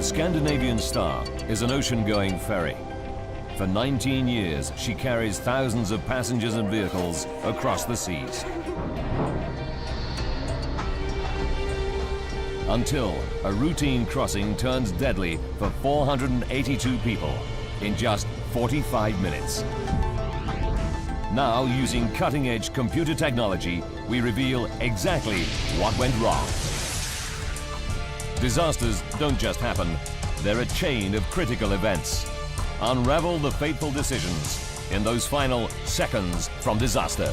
Scandinavian Star is an ocean-going ferry. For 19 years, she carries thousands of passengers and vehicles across the seas. Until a routine crossing turns deadly for 482 people in just 45 minutes. Now, using cutting-edge computer technology, we reveal exactly what went wrong. Disasters don't just happen, they're a chain of critical events. Unravel the fateful decisions in those final seconds from disaster.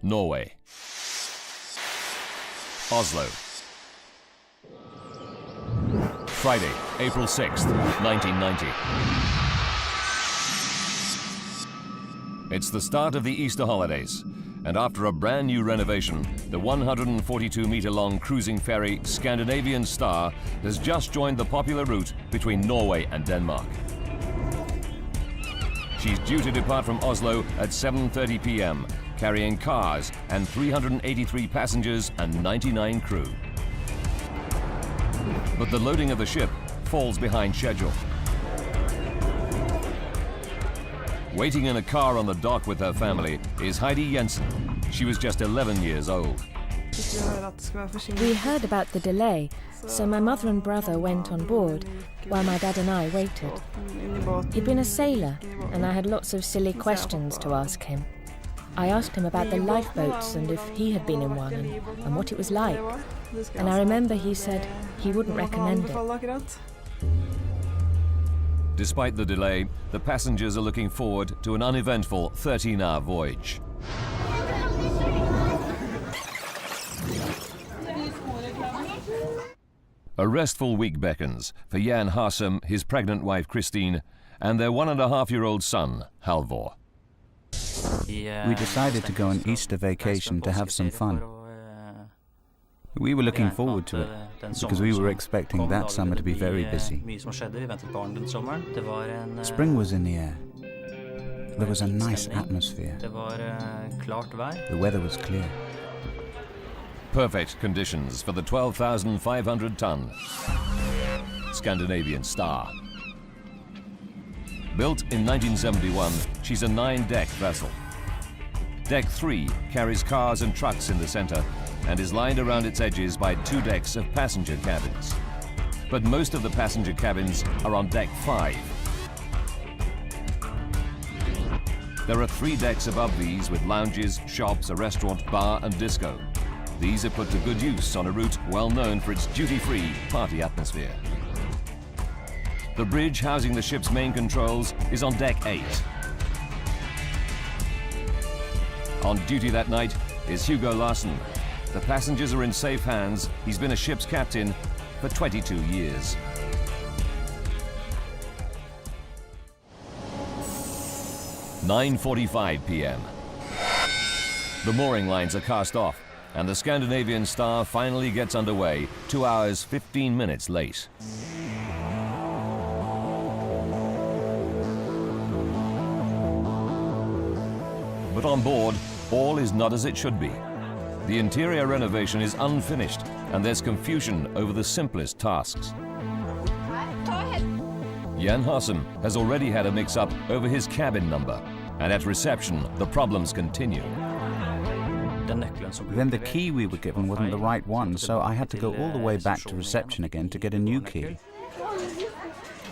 Norway. Oslo. Friday, April 6th, 1990. It's the start of the Easter holidays, and after a brand new renovation, the 142-meter-long cruising ferry Scandinavian Star has just joined the popular route between Norway and Denmark. She's due to depart from Oslo at 7:30 p.m., carrying cars and 383 passengers and 99 crew. But the loading of the ship falls behind schedule. Waiting in a car on the dock with her family is Heidi Jensen. She was just 11 years old. We heard about the delay, so my mother and brother went on board, while my dad and I waited. He'd been a sailor, and I had lots of silly questions to ask him. I asked him about the lifeboats and if he had been in one and what it was like. And I remember he said he wouldn't recommend it. Despite the delay, the passengers are looking forward to an uneventful 13-hour voyage. A restful week beckons for Jan Harsum, his pregnant wife Christine, and their 1.5-year-old son, Halvor. We decided to go on Easter vacation to have some fun. We were looking forward to it, because we were expecting that summer to be very busy. Spring was in the air. There was a nice atmosphere. The weather was clear. Perfect conditions for the 12,500-ton Scandinavian Star. Built in 1971, she's a 9-deck vessel. Deck 3 carries cars and trucks in the center and is lined around its edges by 2 decks of passenger cabins. But most of the passenger cabins are on Deck 5. There are 3 decks above these with lounges, shops, a restaurant, bar and disco. These are put to good use on a route well known for its duty-free party atmosphere. The bridge housing the ship's main controls is on Deck 8. On duty that night is Hugo Larsen. The passengers are in safe hands. He's been a ship's captain for 22 years. (9:45 p.m.) The mooring lines are cast off, and the Scandinavian Star finally gets underway 2 hours 15 minutes late. But on board, all is not as it should be. The interior renovation is unfinished, and there's confusion over the simplest tasks. Jan Harsum has already had a mix-up over his cabin number, and at reception, the problems continue. Then the key we were given wasn't the right one, so I had to go all the way back to reception again to get a new key.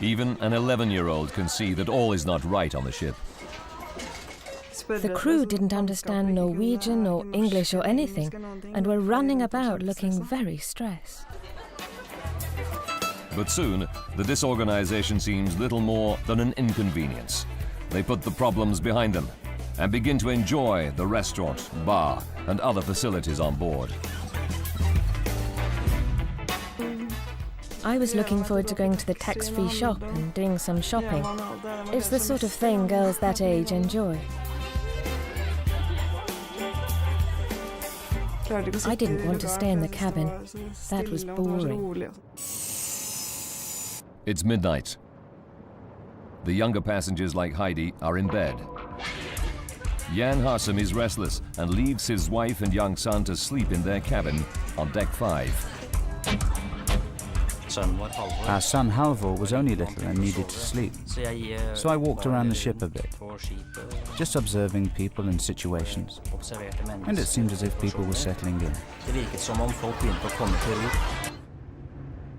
Even an 11-year-old can see that all is not right on the ship. The crew didn't understand Norwegian or English or anything, and were running about looking very stressed. But soon, the disorganization seems little more than an inconvenience. They put the problems behind them and begin to enjoy the restaurant, bar, and other facilities on board. I was looking forward to going to the tax-free shop and doing some shopping. It's the sort of thing girls that age enjoy. I didn't want to stay in the cabin. That was boring. It's midnight. The younger passengers like Heidi are in bed. Jan Harsum is restless and leaves his wife and young son to sleep in their cabin on deck 5. Our son Halvor was only little and needed to sleep, so I walked around the ship a bit, just observing people and situations, and it seemed as if people were settling in.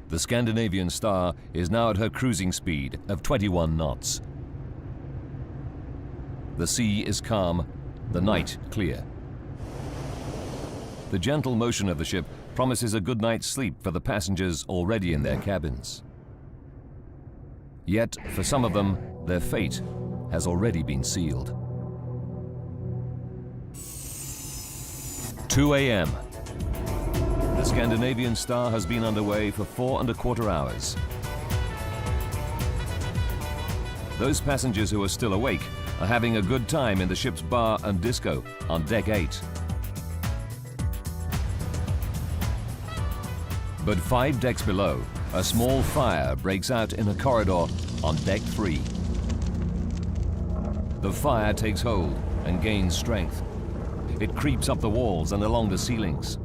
The Scandinavian Star is now at her cruising speed of 21 knots. The sea is calm, the night clear. The gentle motion of the ship promises a good night's sleep for the passengers already in their cabins. Yet, for some of them, their fate has already been sealed. 2 a.m. The Scandinavian Star has been underway for 4¼ hours. Those passengers who are still awake are having a good time in the ship's bar and disco on deck 8. But 5 decks below, a small fire breaks out in a corridor on deck 3. The fire takes hold and gains strength. It creeps up the walls and along the ceilings.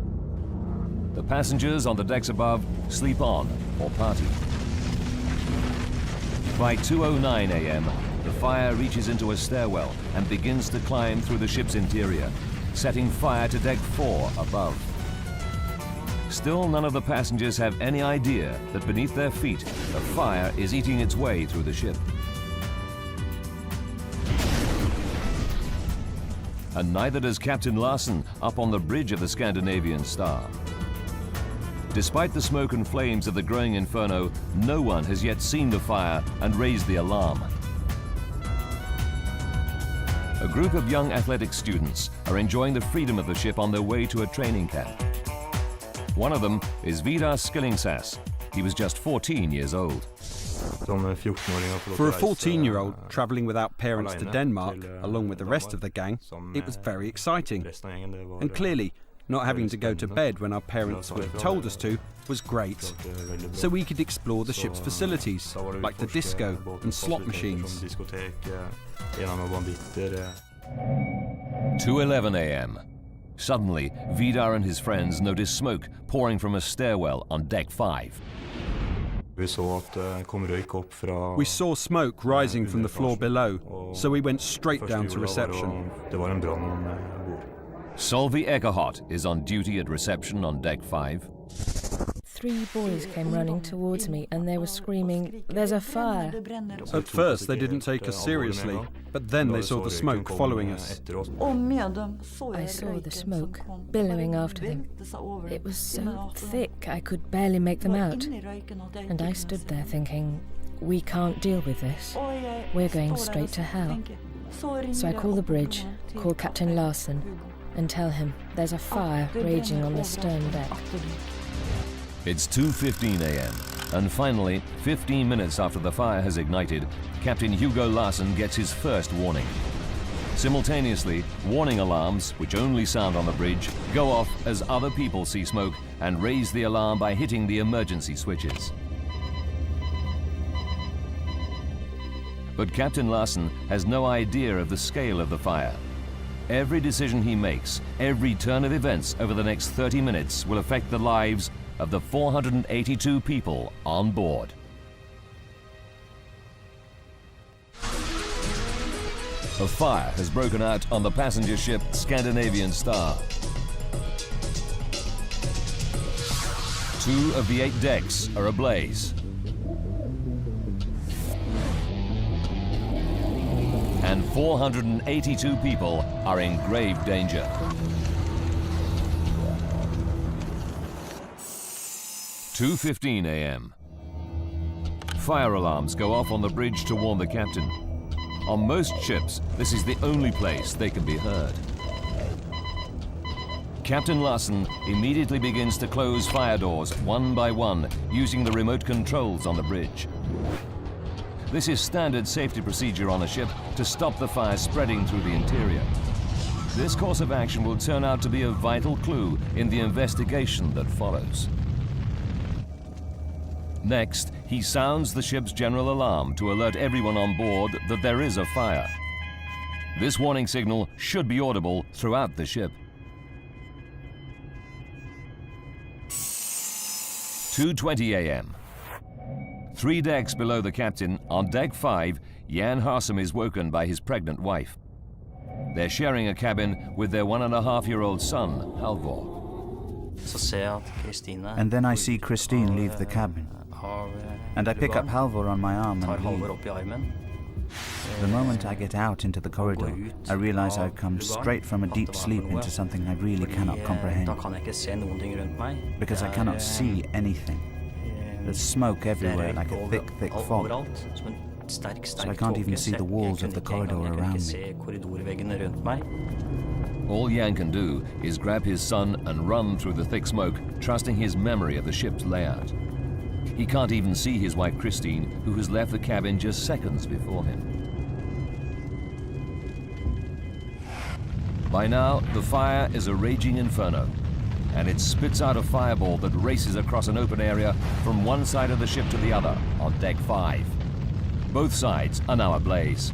The passengers on the decks above sleep on or party. By 2:09 a.m., the fire reaches into a stairwell and begins to climb through the ship's interior, setting fire to deck 4 above. Still, none of the passengers have any idea that beneath their feet, the fire is eating its way through the ship. And neither does Captain Larsen up on the bridge of the Scandinavian Star. Despite the smoke and flames of the growing inferno, no one has yet seen the fire and raised the alarm. A group of young athletic students are enjoying the freedom of the ship on their way to a training camp. One of them is Vidar Skillingsas. He was just 14 years old. For a 14-year-old travelling without parents to Denmark, along with the rest of the gang, it was very exciting. And clearly, not having to go to bed when our parents would have told us to was great. So we could explore the ship's facilities, like the disco and slot machines. 2:11 a.m. Suddenly, Vidar and his friends notice smoke pouring from a stairwell on deck 5. We saw smoke rising from the floor below, so we went straight down to reception. Solvi Egerhot is on duty at reception on deck 5. 3 boys came running towards me and they were screaming, "There's a fire!" At first they didn't take us seriously, but then they saw the smoke following us. I saw the smoke billowing after them. It was so thick I could barely make them out. And I stood there thinking, we can't deal with this. We're going straight to hell. So I call the bridge, call Captain Larsen, and tell him there's a fire raging on the stern deck. It's 2:15 a.m. and finally, 15 minutes after the fire has ignited, Captain Hugo Larsen gets his first warning. Simultaneously, warning alarms, which only sound on the bridge, go off as other people see smoke and raise the alarm by hitting the emergency switches. But Captain Larsen has no idea of the scale of the fire. Every decision he makes, every turn of events over the next 30 minutes will affect the lives of the 482 people on board. A fire has broken out on the passenger ship Scandinavian Star. 2 of the 8 decks are ablaze. And 482 people are in grave danger. (2:15 a.m.) Fire alarms go off on the bridge to warn the captain. On most ships, this is the only place they can be heard. Captain Larsen immediately begins to close fire doors one by one using the remote controls on the bridge. This is standard safety procedure on a ship to stop the fire spreading through the interior. This course of action will turn out to be a vital clue in the investigation that follows. Next, he sounds the ship's general alarm to alert everyone on board that there is a fire. This warning signal should be audible throughout the ship. 2:20 a.m. 3 decks below the captain, on deck 5, Jan Harsem is woken by his pregnant wife. They're sharing a cabin with their 1.5-year-old son, Halvor. And then I see Christine leave the cabin. And I pick up Halvor on my arm and leave. The moment I get out into the corridor, I realize I've come straight from a deep sleep into something I really cannot comprehend. Because I cannot see anything. There's smoke everywhere like a thick, thick fog. So I can't even see the walls of the corridor around me. All Jan can do is grab his son and run through the thick smoke, trusting his memory of the ship's layout. He can't even see his wife Christine, who has left the cabin just seconds before him. By now, the fire is a raging inferno, and it spits out a fireball that races across an open area from one side of the ship to the other on deck 5. Both sides are now ablaze.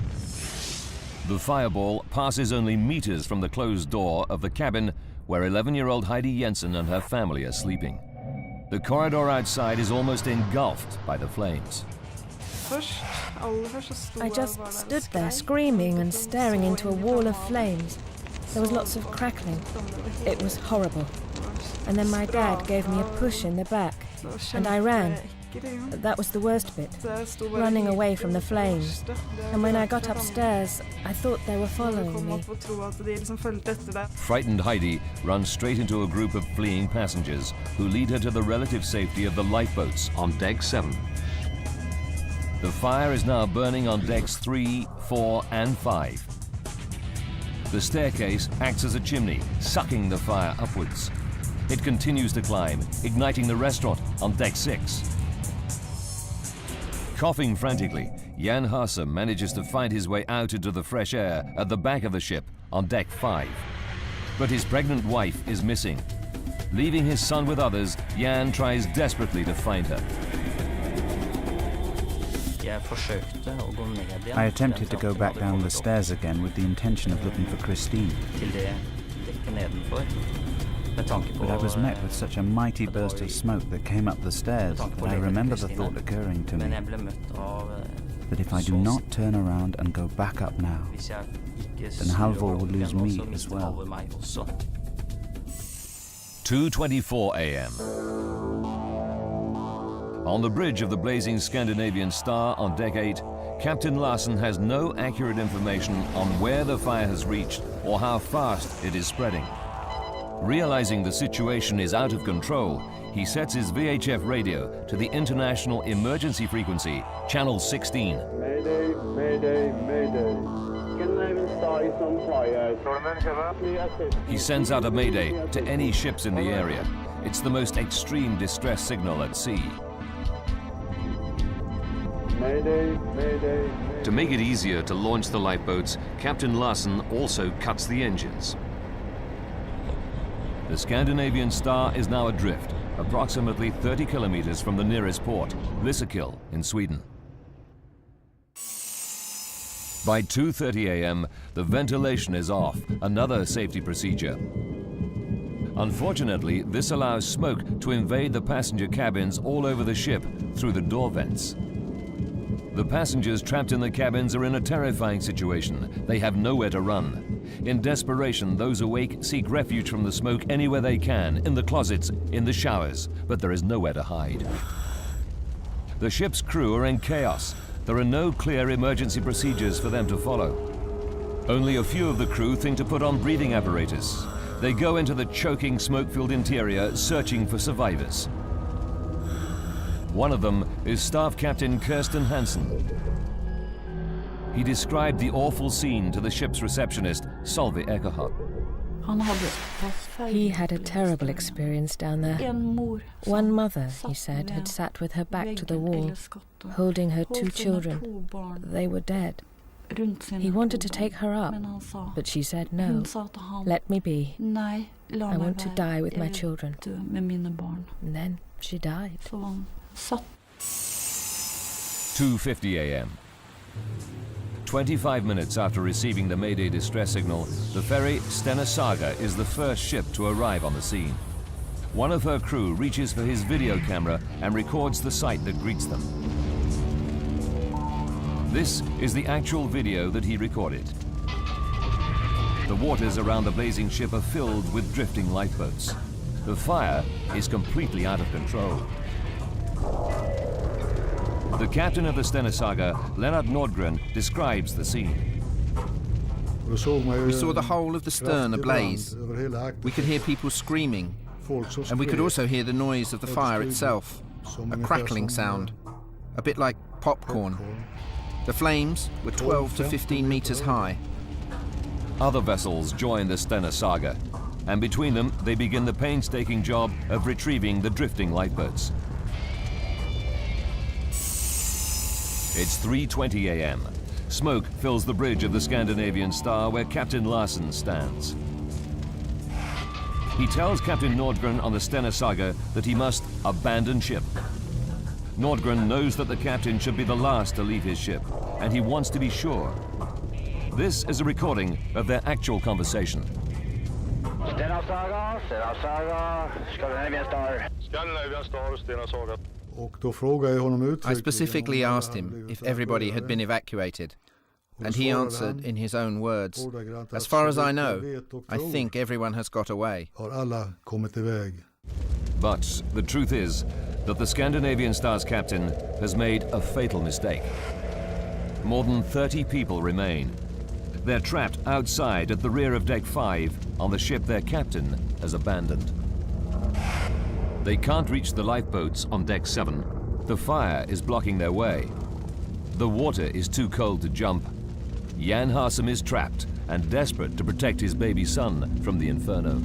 The fireball passes only meters from the closed door of the cabin where 11-year-old Heidi Jensen and her family are sleeping. The corridor outside is almost engulfed by the flames. I just stood there screaming and staring into a wall of flames. There was lots of crackling. It was horrible. And then my dad gave me a push in the back, and I ran. That was the worst bit, running away from the flames. And when I got upstairs, I thought they were following me. Frightened Heidi runs straight into a group of fleeing passengers who lead her to the relative safety of the lifeboats on deck 7. The fire is now burning on decks 3, 4, and 5. The staircase acts as a chimney, sucking the fire upwards. It continues to climb, igniting the restaurant on deck 6. Coughing frantically, Jan Harsem manages to find his way out into the fresh air at the back of the ship on deck 5. But his pregnant wife is missing. Leaving his son with others, Jan tries desperately to find her. I attempted to go back down the stairs again with the intention of looking for Christine. But I was met with such a mighty burst of smoke that came up the stairs that I remember the thought occurring to me that if I do not turn around and go back up now, then Halvor will lose me as well. 2:24 a.m. On the bridge of the blazing Scandinavian Star on deck 8, Captain Larsen has no accurate information on where the fire has reached or how fast it is spreading. Realizing the situation is out of control, he sets his VHF radio to the international emergency frequency, channel 16. Mayday, mayday, mayday. Scandinavian Star is on fire. He sends out a mayday to any ships in the area. It's the most extreme distress signal at sea. Mayday, mayday, mayday. To make it easier to launch the lifeboats, Captain Larsen also cuts the engines. The Scandinavian Star is now adrift, approximately 30 kilometers from the nearest port, Lysekil in Sweden. By 2:30 a.m., the ventilation is off, another safety procedure. Unfortunately, this allows smoke to invade the passenger cabins all over the ship through the door vents. The passengers trapped in the cabins are in a terrifying situation. They have nowhere to run. In desperation, those awake seek refuge from the smoke anywhere they can, in the closets, in the showers, but there is nowhere to hide. The ship's crew are in chaos. There are no clear emergency procedures for them to follow. Only a few of the crew think to put on breathing apparatus. They go into the choking, smoke-filled interior, searching for survivors. One of them is Staff Captain Kirsten Hansen. He described the awful scene to the ship's receptionist, Solveig Ekerhard. He had a terrible experience down there. One mother, he said, had sat with her back to the wall, holding her 2 children. They were dead. He wanted to take her up, but she said, "No, let me be. I want to die with my children." And then she died. 2:50 a.m. 25 minutes after receiving the Mayday distress signal, the ferry Stena Saga is the first ship to arrive on the scene. One of her crew reaches for his video camera and records the sight that greets them. This is the actual video that he recorded. The waters around the blazing ship are filled with drifting lifeboats. The fire is completely out of control. The captain of the Stena Saga, Lennart Nordgren, describes the scene. We saw the whole of the stern ablaze. We could hear people screaming, and we could also hear the noise of the fire itself, a crackling sound, a bit like popcorn. The flames were 12 to 15 meters high. Other vessels join the Stena Saga, and between them they begin the painstaking job of retrieving the drifting lifeboats. It's 3:20 a.m. Smoke fills the bridge of the Scandinavian Star where Captain Larsen stands. He tells Captain Nordgren on the Stena Saga that he must abandon ship. Nordgren knows that the captain should be the last to leave his ship, and he wants to be sure. This is a recording of their actual conversation. Stena Saga, Scandinavian Star. Scandinavian Star, Stena Saga. I specifically asked him if everybody had been evacuated, and he answered in his own words, "As far as I know, I think everyone has got away." But the truth is that the Scandinavian Star's captain has made a fatal mistake. More than 30 people remain. They're trapped outside at the rear of Deck 5 on the ship their captain has abandoned. They can't reach the lifeboats on Deck 7. The fire is blocking their way. The water is too cold to jump. Jan Harsem is trapped and desperate to protect his baby son from the inferno.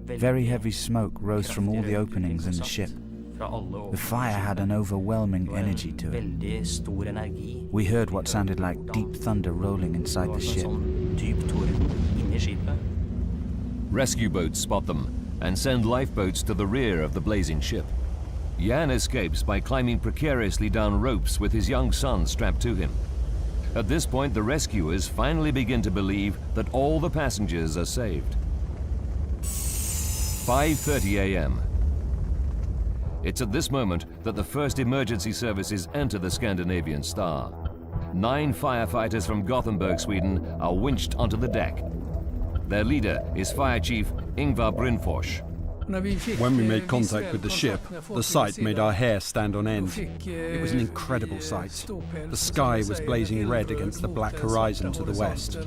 Very heavy smoke rose from all the openings in the ship. The fire had an overwhelming energy to it. We heard what sounded like deep thunder rolling inside the ship. Rescue boats spot them and send lifeboats to the rear of the blazing ship. Jan escapes by climbing precariously down ropes with his young son strapped to him. At this point, the rescuers finally begin to believe that all the passengers are saved. 5:30 a.m. It's at this moment that the first emergency services enter the Scandinavian Star. 9 firefighters from Gothenburg, Sweden, are winched onto the deck. Their leader is Fire Chief Ingvar Brynfors. When we made contact with the ship, the sight made our hair stand on end. It was an incredible sight. The sky was blazing red against the black horizon to the west.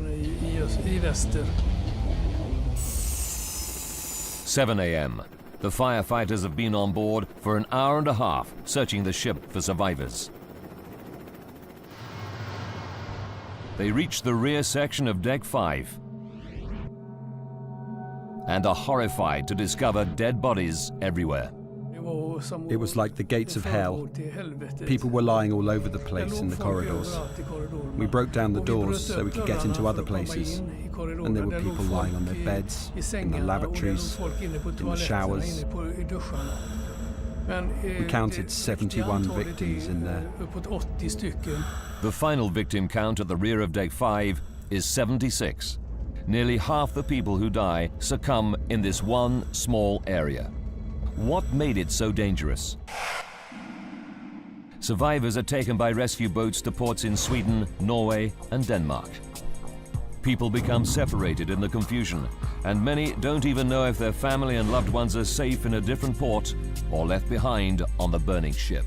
7 a.m. The firefighters have been on board for an hour and a half, searching the ship for survivors. They reach the rear section of Deck 5 and are horrified to discover dead bodies everywhere. It was like the gates of hell. People were lying all over the place in the corridors. We broke down the doors so we could get into other places, and there were people lying on their beds, in the lavatories, in the showers. We counted 71 victims in there. The final victim count at the rear of Deck 5 is 76. Nearly half the people who die succumb in this one small area. What made it so dangerous? Survivors are taken by rescue boats to ports in Sweden, Norway, and Denmark. People become separated in the confusion, and many don't even know if their family and loved ones are safe in a different port or left behind on the burning ship.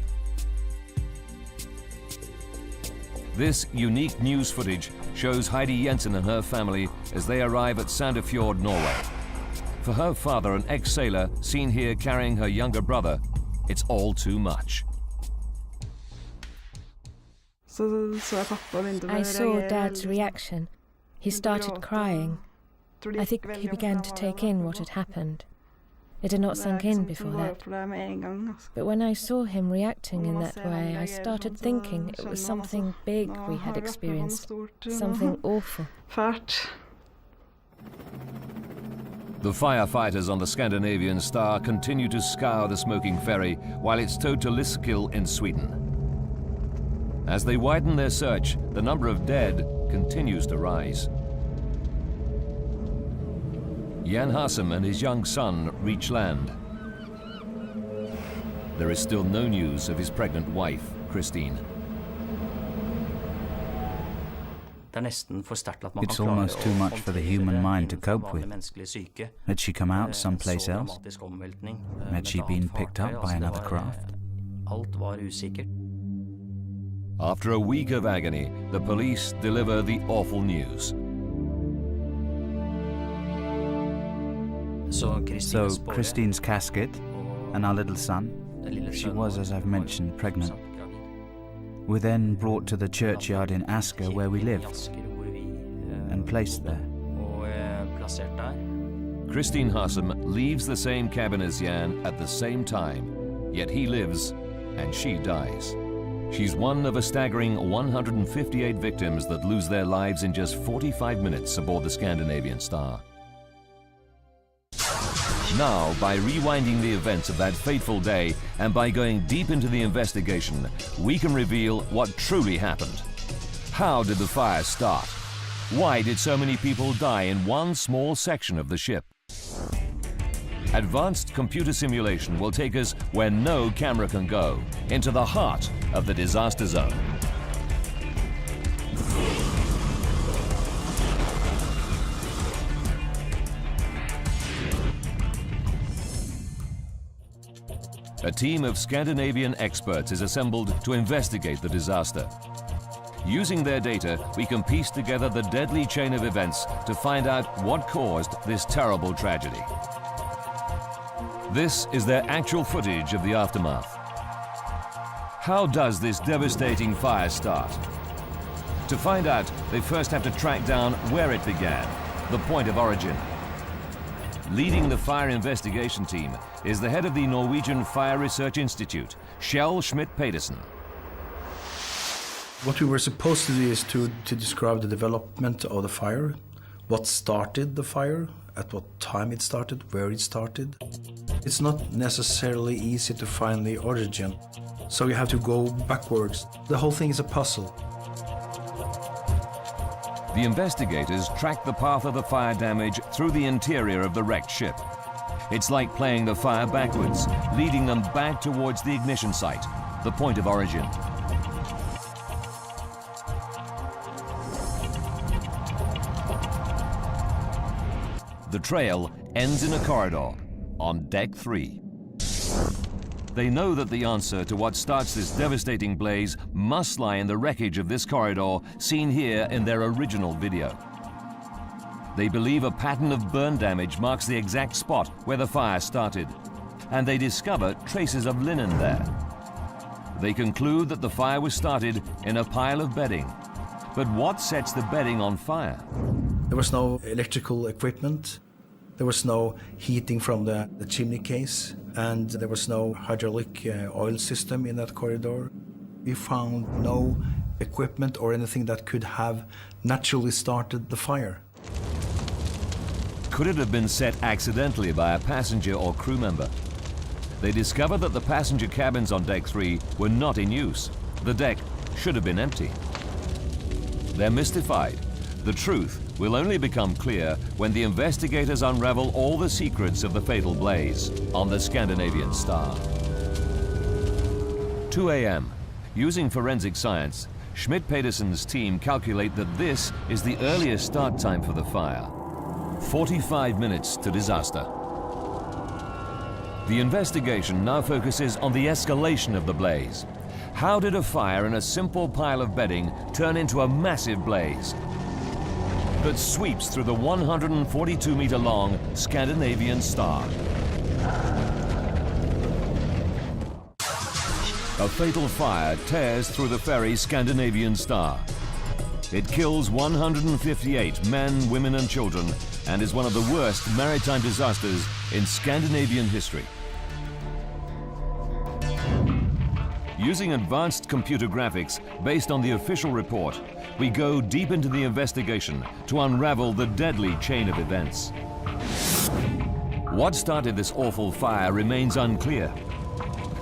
This unique news footage shows Heidi Jensen and her family as they arrive at Sandefjord, Norway. For her father, an ex-sailor, seen here carrying her younger brother, it's all too much. I saw Dad's reaction. He started crying. I think he began to take in what had happened. It had not sunk in before that. But when I saw him reacting in that way, I started thinking it was something big we had experienced, something awful. The firefighters on the Scandinavian Star continue to scour the smoking ferry while it's towed to Lysekil in Sweden. As they widen their search, the number of dead continues to rise. Jan Hassem and his young son reach land. There is still no news of his pregnant wife, Christine. It's almost too much for the human mind to cope with. Had she come out someplace else? Had she been picked up by another craft? After a week of agony, the police deliver the awful news. So Christine's casket and our little son, she was, as I've mentioned, pregnant, were then brought to the churchyard in Asker where we lived and placed there. Christine Hassem leaves the same cabin as Jan at the same time, yet he lives and she dies. She's one of a staggering 158 victims that lose their lives in just 45 minutes aboard the Scandinavian Star. Now, by rewinding the events of that fateful day and by going deep into the investigation, we can reveal what truly happened. How did the fire start? Why did so many people die in one small section of the ship? Advanced computer simulation will take us where no camera can go, into the heart of the disaster zone. A team of Scandinavian experts is assembled to investigate the disaster. Using their data, we can piece together the deadly chain of events to find out what caused this terrible tragedy. This is their actual footage of the aftermath. How does this devastating fire start? To find out, they first have to track down where it began, the point of origin. Leading the fire investigation team is the head of the Norwegian Fire Research Institute, Kjell Schmidt-Pedersen. What we were supposed to do is to describe the development of the fire, what started the fire, at what time it started, where it started. It's not necessarily easy to find the origin, so you have to go backwards. The whole thing is a puzzle. The investigators track the path of the fire damage through the interior of the wrecked ship. It's like playing the fire backwards, leading them back towards the ignition site, the point of origin. The trail ends in a corridor on deck 3. They know that the answer to what starts this devastating blaze must lie in the wreckage of this corridor seen here in their original video. They believe a pattern of burn damage marks the exact spot where the fire started, and they discover traces of linen there. They conclude that the fire was started in a pile of bedding. But what sets the bedding on fire? There was no electrical equipment, there was no heating from the chimney case, and there was no hydraulic oil system in that corridor. We found no equipment or anything that could have naturally started the fire. Could it have been set accidentally by a passenger or crew member? They discover that the passenger cabins on deck 3 were not in use. The deck should have been empty. They're mystified. The truth will only become clear when the investigators unravel all the secrets of the fatal blaze on the Scandinavian Star. 2 a.m. Using forensic science, Schmidt-Pedersen's team calculate that this is the earliest start time for the fire. 45 minutes to disaster. The investigation now focuses on the escalation of the blaze. How did a fire in a simple pile of bedding turn into a massive blaze that sweeps through the 142-meter-long Scandinavian Star? A fatal fire tears through the ferry Scandinavian Star. It kills 158 men, women and children and is one of the worst maritime disasters in Scandinavian history. Using advanced computer graphics based on the official report, we go deep into the investigation to unravel the deadly chain of events. What started this awful fire remains unclear.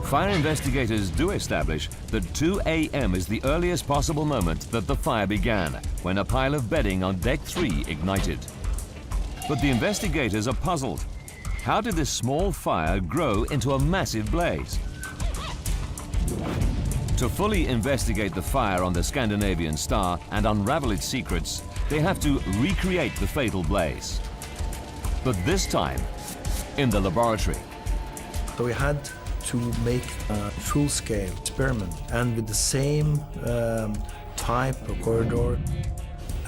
Fire investigators do establish that 2 a.m. is the earliest possible moment that the fire began, when a pile of bedding on deck 3 ignited. But the investigators are puzzled. How did this small fire grow into a massive blaze? To fully investigate the fire on the Scandinavian Star and unravel its secrets, they have to recreate the fatal blaze. But this time, in the laboratory. So we had to make a full-scale experiment, and with the same type of corridor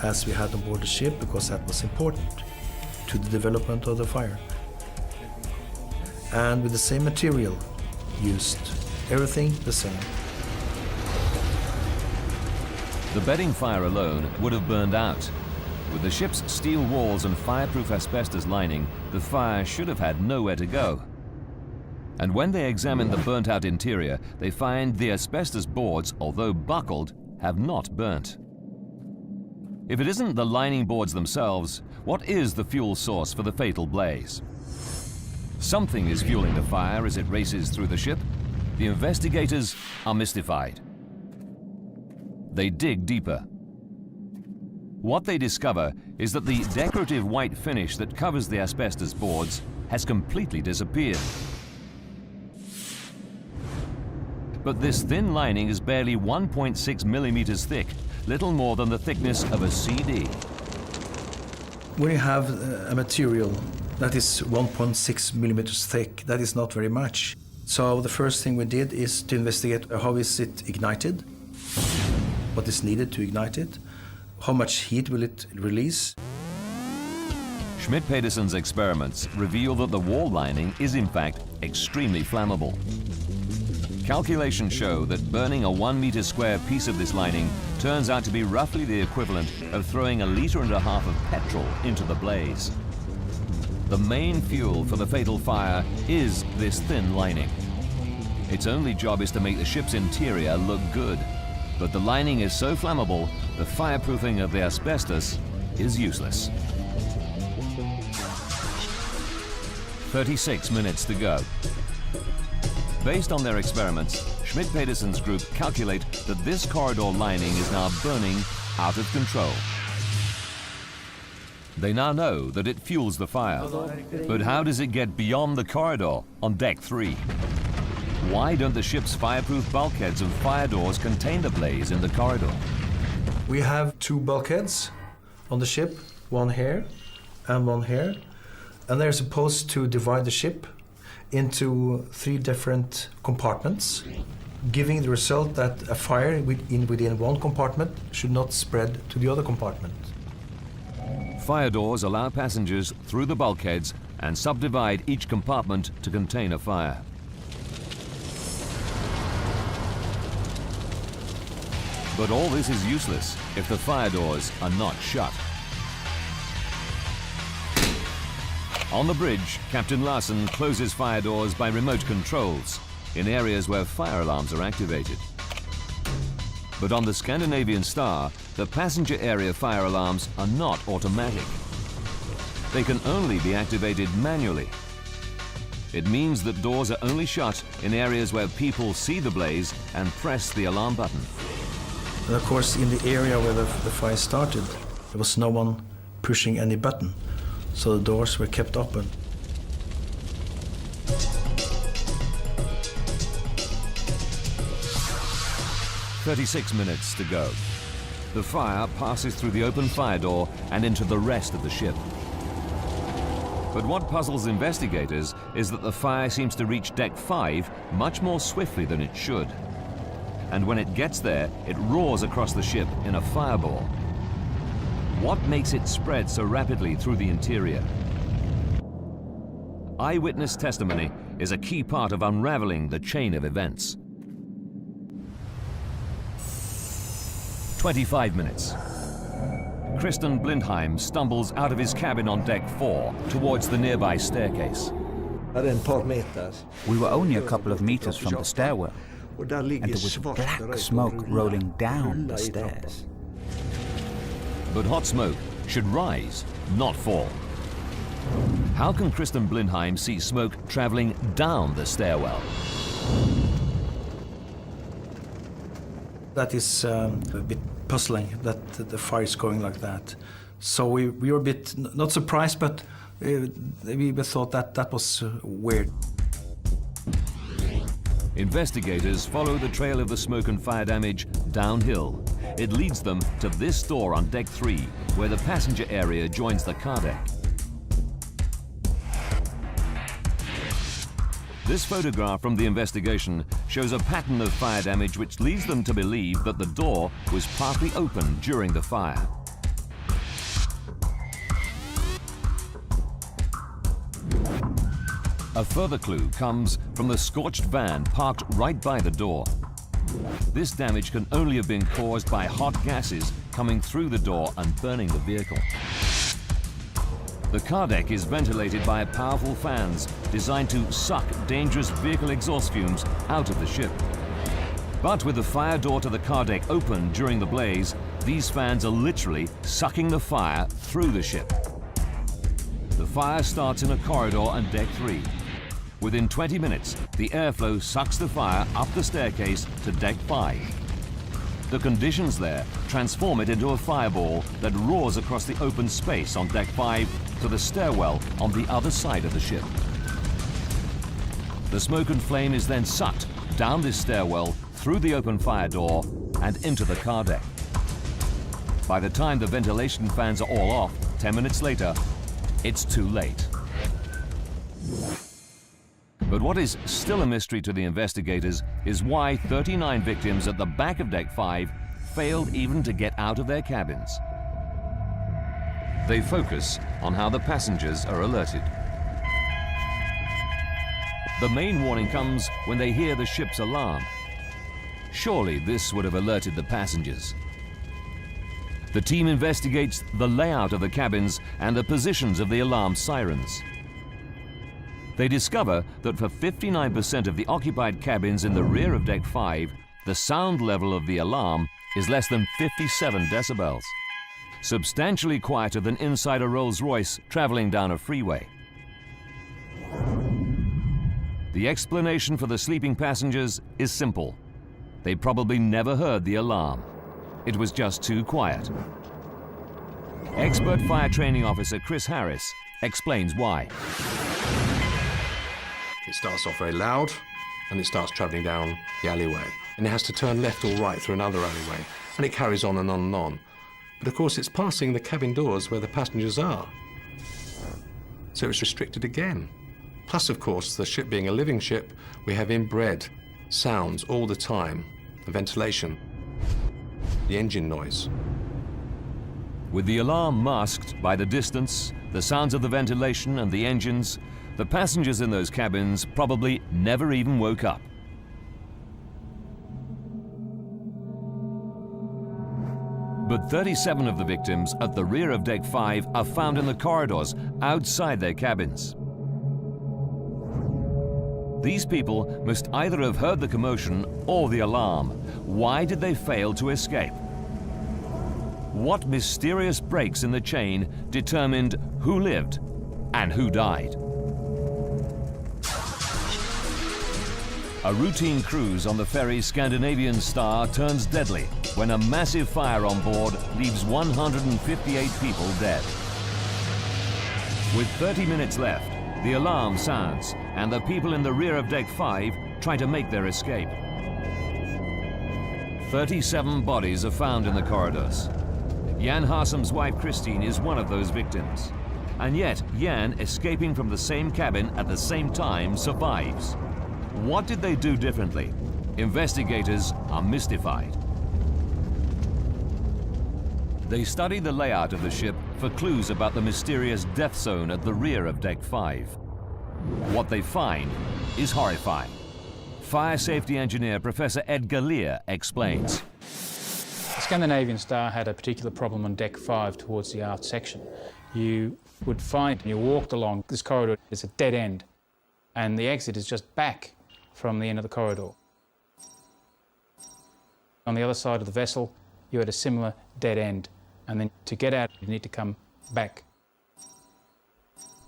as we had on board the ship, because that was important to the development of the fire. And with the same material used, everything the same. The bedding fire alone would have burned out. With the ship's steel walls and fireproof asbestos lining, the fire should have had nowhere to go. And when they examine the burnt-out interior, they find the asbestos boards, although buckled, have not burnt. If it isn't the lining boards themselves, what is the fuel source for the fatal blaze? Something is fueling the fire as it races through the ship. The investigators are mystified. They dig deeper. What they discover is that the decorative white finish that covers the asbestos boards has completely disappeared. But this thin lining is barely 1.6 millimeters thick, little more than the thickness of a CD. When you have a material that is 1.6 millimeters thick, that is not very much. So the first thing we did is to investigate how is it ignited, what is needed to ignite it, how much heat will it release. Schmidt-Pedersen's experiments reveal that the wall lining is in fact extremely flammable. Calculations show that burning a 1 meter square piece of this lining turns out to be roughly the equivalent of throwing 1.5 liters of petrol into the blaze. The main fuel for the fatal fire is this thin lining. Its only job is to make the ship's interior look good, but the lining is so flammable, the fireproofing of the asbestos is useless. 36 minutes to go. Based on their experiments, Schmidt-Pedersen's group calculate that this corridor lining is now burning out of control. They now know that it fuels the fire. But how does it get beyond the corridor on deck 3? Why don't the ship's fireproof bulkheads and fire doors contain the blaze in the corridor? We have 2 bulkheads on the ship, one here and one here. And they're supposed to divide the ship into 3 different compartments, giving the result that a fire within one compartment should not spread to the other compartment. Fire doors allow passengers through the bulkheads and subdivide each compartment to contain a fire. But all this is useless if the fire doors are not shut. On the bridge, Captain Larsen closes fire doors by remote controls in areas where fire alarms are activated. But on the Scandinavian Star, the passenger area fire alarms are not automatic. They can only be activated manually. It means that doors are only shut in areas where people see the blaze and press the alarm button. And of course, in the area where the fire started, there was no one pushing any button. So the doors were kept open. "36 minutes to go. The fire passes through the open fire door and into the rest of the ship. But what puzzles investigators is that the fire seems to reach deck 5 much more swiftly than it should. And when it gets there, it roars across the ship in a fireball. What makes it spread so rapidly through the interior? Eyewitness testimony is a key part of unraveling the chain of events. 25 minutes. Kristen Blindheim stumbles out of his cabin on deck 4 towards the nearby staircase. We were only a couple of meters from the stairwell, and there was black smoke rolling down the stairs. But hot smoke should rise, not fall. How can Kristen Blindheim see smoke traveling down the stairwell? That is a bit puzzling that the fire is going like that. So we were a bit, not surprised, but we thought that was weird. Investigators follow the trail of the smoke and fire damage downhill. It leads them to this door on deck 3, where the passenger area joins the car deck. This photograph from the investigation shows a pattern of fire damage which leads them to believe that the door was partly open during the fire. A further clue comes from the scorched van parked right by the door. This damage can only have been caused by hot gases coming through the door and burning the vehicle. The car deck is ventilated by powerful fans designed to suck dangerous vehicle exhaust fumes out of the ship. But with the fire door to the car deck open during the blaze, these fans are literally sucking the fire through the ship. The fire starts in a corridor on deck 3. Within 20 minutes, the airflow sucks the fire up the staircase to deck 5. The conditions there transform it into a fireball that roars across the open space on deck 5 to the stairwell on the other side of the ship. The smoke and flame is then sucked down this stairwell through the open fire door and into the car deck. By the time the ventilation fans are all off, 10 minutes later, it's too late. But what is still a mystery to the investigators is why 39 victims at the back of Deck 5 failed even to get out of their cabins. They focus on how the passengers are alerted. The main warning comes when they hear the ship's alarm. Surely this would have alerted the passengers. The team investigates the layout of the cabins and the positions of the alarm sirens. They discover that for 59% of the occupied cabins in the rear of Deck 5, the sound level of the alarm is less than 57 decibels, substantially quieter than inside a Rolls-Royce traveling down a freeway. The explanation for the sleeping passengers is simple. They probably never heard the alarm. It was just too quiet. Expert fire training officer Chris Harris explains why. It starts off very loud, and it starts travelling down the alleyway. And it has to turn left or right through another alleyway, and it carries on and on and on. But of course, it's passing the cabin doors where the passengers are. So it's restricted again. Plus, of course, the ship being a living ship, we have inbred sounds all the time, the ventilation, the engine noise. With the alarm masked by the distance, the sounds of the ventilation and the engines, the passengers in those cabins probably never even woke up. But 37 of the victims at the rear of Deck 5 are found in the corridors outside their cabins. These people must either have heard the commotion or the alarm. Why did they fail to escape? What mysterious breaks in the chain determined who lived and who died? A routine cruise on the ferry Scandinavian Star turns deadly when a massive fire on board leaves 158 people dead. With 30 minutes left, the alarm sounds and the people in the rear of Deck 5 try to make their escape. 37 bodies are found in the corridors. Jan Harsem's wife Christine is one of those victims. And yet, Jan, escaping from the same cabin at the same time, survives. What did they do differently? Investigators are mystified. They study the layout of the ship for clues about the mysterious death zone at the rear of Deck 5. What they find is horrifying. Fire safety engineer Professor Ed Galea explains. The Scandinavian Star had a particular problem on Deck 5 towards the aft section. You would find, you walked along this corridor, it's a dead end, and the exit is just back from the end of the corridor. On the other side of the vessel, you had a similar dead end, and then to get out, you need to come back.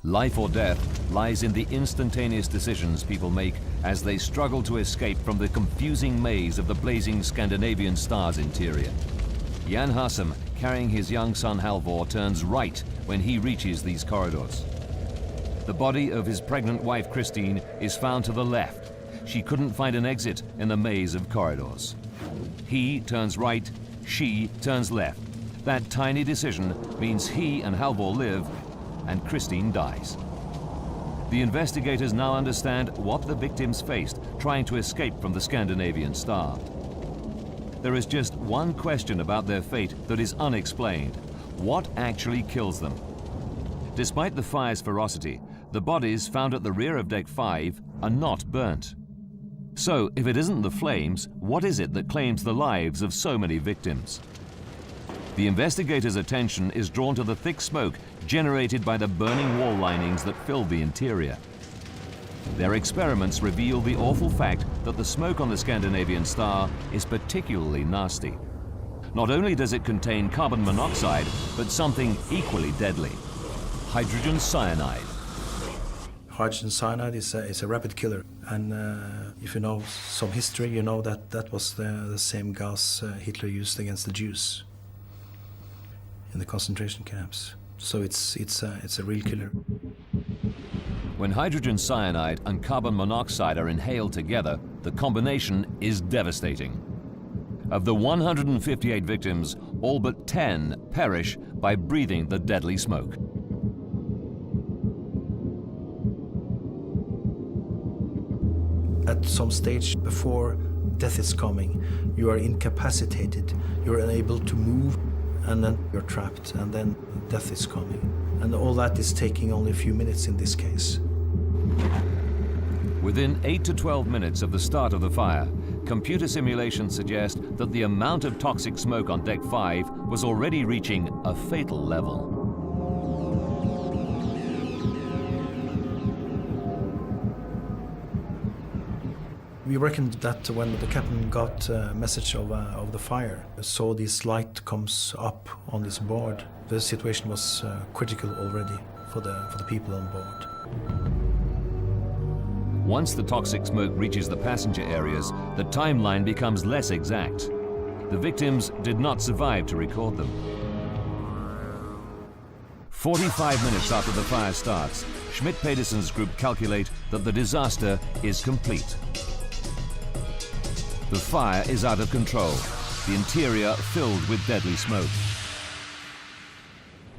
Life or death lies in the instantaneous decisions people make as they struggle to escape from the confusing maze of the blazing Scandinavian Star's interior. Jan Hassem, carrying his young son Halvor, turns right when he reaches these corridors. The body of his pregnant wife Christine is found to the left. She couldn't find an exit in the maze of corridors. He turns right, she turns left. That tiny decision means he and Halvor live and Christine dies. The investigators now understand what the victims faced trying to escape from the Scandinavian Star. There is just one question about their fate that is unexplained. What actually kills them? Despite the fire's ferocity, the bodies found at the rear of Deck 5 are not burnt. So, if it isn't the flames, what is it that claims the lives of so many victims? The investigators' attention is drawn to the thick smoke generated by the burning wall linings that filled the interior. Their experiments reveal the awful fact that the smoke on the Scandinavian Star is particularly nasty. Not only does it contain carbon monoxide, but something equally deadly: hydrogen cyanide. Hydrogen cyanide is a rapid killer, and if you know some history, you know that was the same gas Hitler used against the Jews in the concentration camps. So it's a real killer. When hydrogen cyanide and carbon monoxide are inhaled together, the combination is devastating. Of the 158 victims, all but 10 perish by breathing the deadly smoke. At some stage before death is coming, you are incapacitated, you're unable to move, and then you're trapped, and then death is coming. And all that is taking only a few minutes in this case. Within 8 to 12 minutes of the start of the fire, computer simulations suggest that the amount of toxic smoke on Deck 5 was already reaching a fatal level. We reckoned that when the captain got a message of the fire, saw this light comes up on this board, the situation was critical already for the people on board. Once the toxic smoke reaches the passenger areas, the timeline becomes less exact. The victims did not survive to record them. 45 minutes after the fire starts, Schmidt-Pedersen's group calculate that the disaster is complete. The fire is out of control, the interior filled with deadly smoke.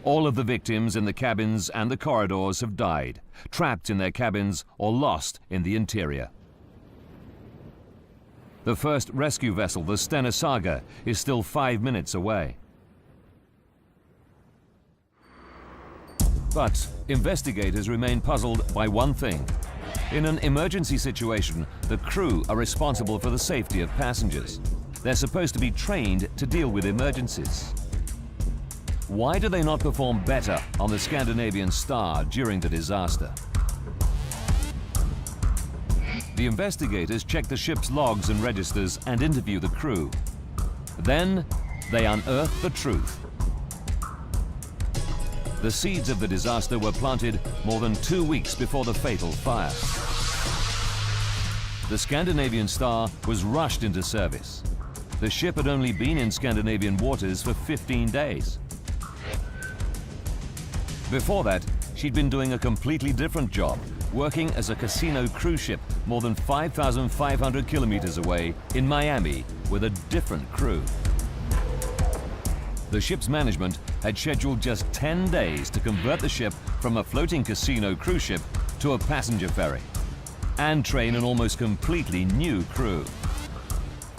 All of the victims in the cabins and the corridors have died, trapped in their cabins or lost in the interior. The first rescue vessel, the Stena Saga, is still 5 minutes away. But investigators remain puzzled by one thing. In an emergency situation, the crew are responsible for the safety of passengers. They're supposed to be trained to deal with emergencies. Why do they not perform better on the Scandinavian Star during the disaster? The investigators check the ship's logs and registers and interview the crew. Then they unearth the truth. The seeds of the disaster were planted more than 2 weeks before the fatal fire. The Scandinavian Star was rushed into service. The ship had only been in Scandinavian waters for 15 days. Before that, she'd been doing a completely different job, working as a casino cruise ship more than 5,500 kilometers away in Miami with a different crew. The ship's management had scheduled just 10 days to convert the ship from a floating casino cruise ship to a passenger ferry and train an almost completely new crew.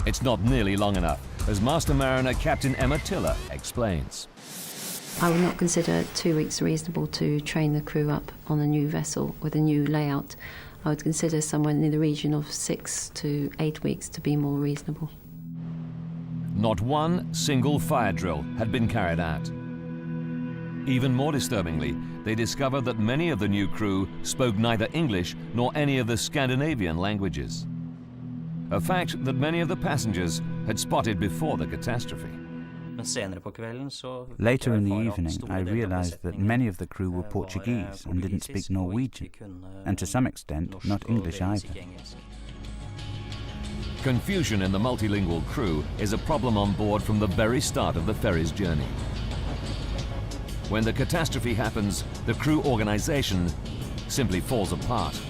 It's not nearly long enough, as Master Mariner Captain Emma Tiller explains. I would not consider 2 weeks reasonable to train the crew up on a new vessel with a new layout. I would consider somewhere in the region of 6 to 8 weeks to be more reasonable. Not one single fire drill had been carried out. Even more disturbingly, they discovered that many of the new crew spoke neither English nor any of the Scandinavian languages. A fact that many of the passengers had spotted before the catastrophe. Later in the evening, I realized that many of the crew were Portuguese and didn't speak Norwegian, and to some extent, not English either. Confusion in the multilingual crew is a problem on board from the very start of the ferry's journey. When the catastrophe happens, the crew organization simply falls apart.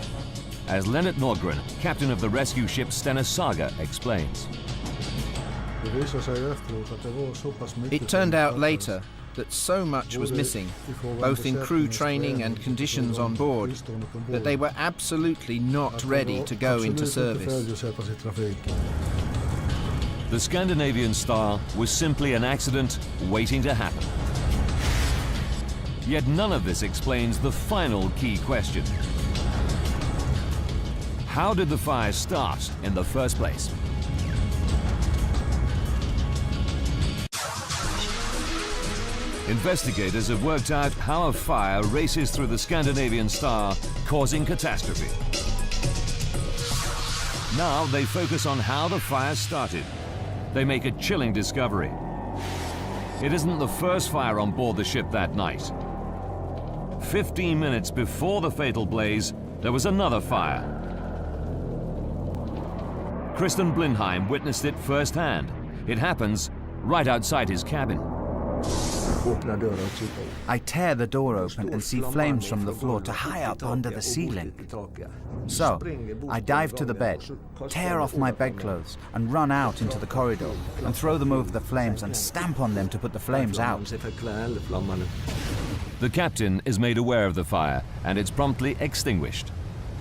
As Lennart Norgren, captain of the rescue ship Stena Saga, explains. It turned out later that so much was missing, both in crew training and conditions on board, that they were absolutely not ready to go into service. The Scandinavian Star was simply an accident waiting to happen. Yet none of this explains the final key question. How did the fire start in the first place? Investigators have worked out how a fire races through the Scandinavian Star, causing catastrophe. Now they focus on how the fire started. They make a chilling discovery. It isn't the first fire on board the ship that night. 15 minutes before the fatal blaze, there was another fire. Kristen Blindheim witnessed it firsthand. It happens right outside his cabin. I tear the door open and see flames from the floor to high up under the ceiling. So, I dive to the bed, tear off my bedclothes and run out into the corridor and throw them over the flames and stamp on them to put the flames out. The captain is made aware of the fire and it's promptly extinguished.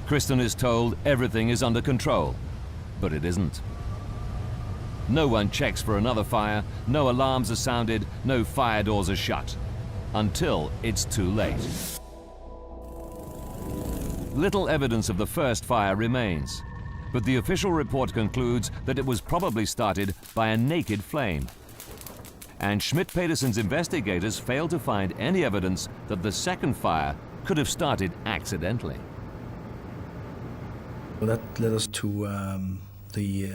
Kristen is told everything is under control, but it isn't. No one checks for another fire, no alarms are sounded, no fire doors are shut. Until it's too late. Little evidence of the first fire remains, but the official report concludes that it was probably started by a naked flame. And Schmidt-Petersen's investigators failed to find any evidence that the second fire could have started accidentally. Well, that led us to the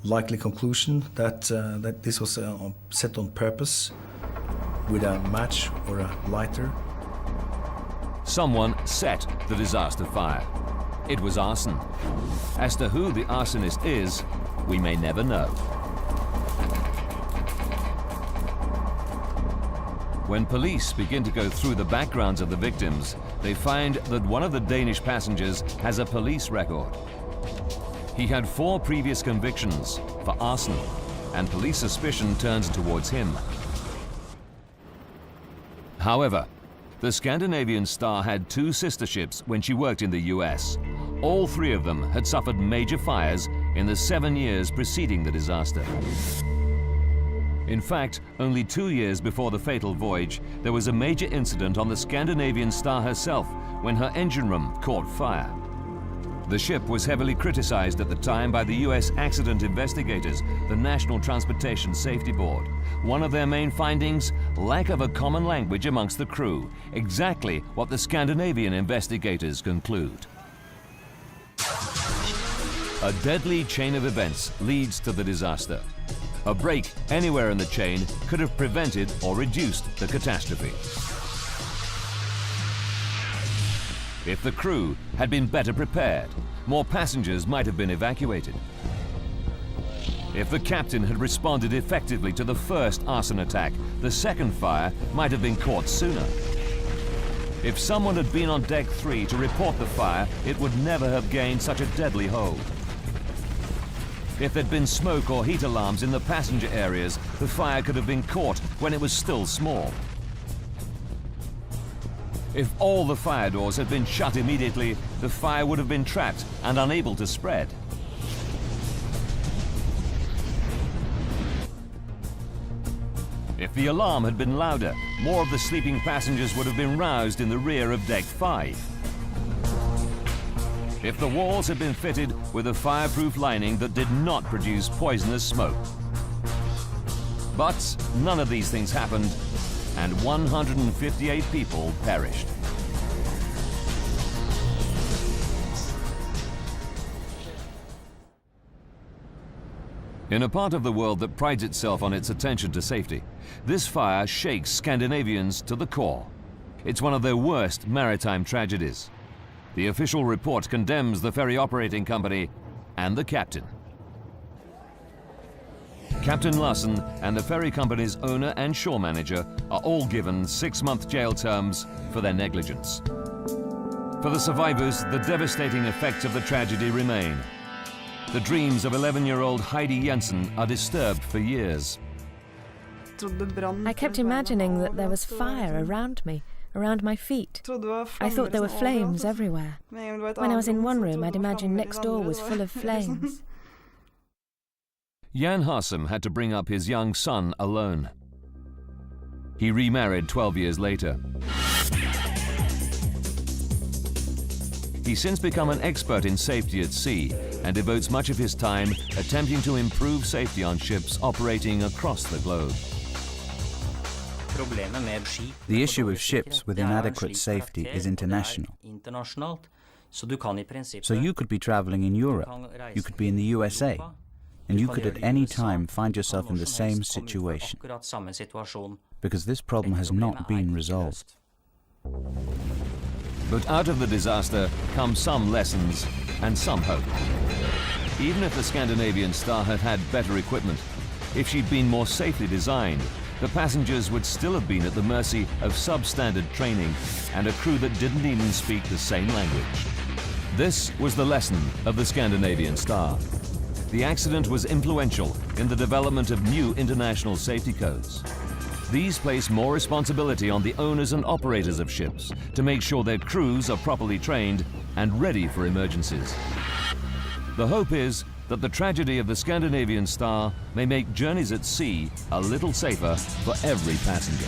likely conclusion that this was set on purpose with a match or a lighter. Someone set the disaster fire. It was arson. As to who the arsonist is, we may never know. When police begin to go through the backgrounds of the victims, they find that one of the Danish passengers has a police record. He had 4 previous convictions for arson, and police suspicion turns towards him. However, the Scandinavian Star had 2 sister ships when she worked in the US. All 3 of them had suffered major fires in the 7 years preceding the disaster. In fact, only 2 years before the fatal voyage, there was a major incident on the Scandinavian Star herself when her engine room caught fire. The ship was heavily criticized at the time by the US accident investigators, the National Transportation Safety Board. One of their main findings, lack of a common language amongst the crew, exactly what the Scandinavian investigators conclude. A deadly chain of events leads to the disaster. A break anywhere in the chain could have prevented or reduced the catastrophe. If the crew had been better prepared, more passengers might have been evacuated. If the captain had responded effectively to the first arson attack, the second fire might have been caught sooner. If someone had been on deck 3 to report the fire, it would never have gained such a deadly hold. If there'd been smoke or heat alarms in the passenger areas, the fire could have been caught when it was still small. If all the fire doors had been shut immediately, the fire would have been trapped and unable to spread. If the alarm had been louder, more of the sleeping passengers would have been roused in the rear of deck 5. If the walls had been fitted with a fireproof lining that did not produce poisonous smoke. But none of these things happened, and 158 people perished. In a part of the world that prides itself on its attention to safety, this fire shakes Scandinavians to the core. It's one of their worst maritime tragedies. The official report condemns the ferry operating company and the captain. Captain Larsen and the ferry company's owner and shore manager are all given 6-month jail terms for their negligence. For the survivors, the devastating effects of the tragedy remain. The dreams of 11-year-old Heidi Jensen are disturbed for years. I kept imagining that there was fire around me, around my feet. I thought there were flames everywhere. When I was in one room, I'd imagine next door was full of flames. Jan Harsum had to bring up his young son alone. He remarried 12 years later. He's since become an expert in safety at sea and devotes much of his time attempting to improve safety on ships operating across the globe. The issue of ships with inadequate safety is international. So you could be traveling in Europe, you could be in the USA, and you could at any time find yourself in the same situation, because this problem has not been resolved. But out of the disaster come some lessons and some hope. Even if the Scandinavian Star had had better equipment, if she'd been more safely designed, the passengers would still have been at the mercy of substandard training and a crew that didn't even speak the same language. This was the lesson of the Scandinavian Star. The accident was influential in the development of new international safety codes. These place more responsibility on the owners and operators of ships to make sure their crews are properly trained and ready for emergencies. The hope is that the tragedy of the Scandinavian Star may make journeys at sea a little safer for every passenger.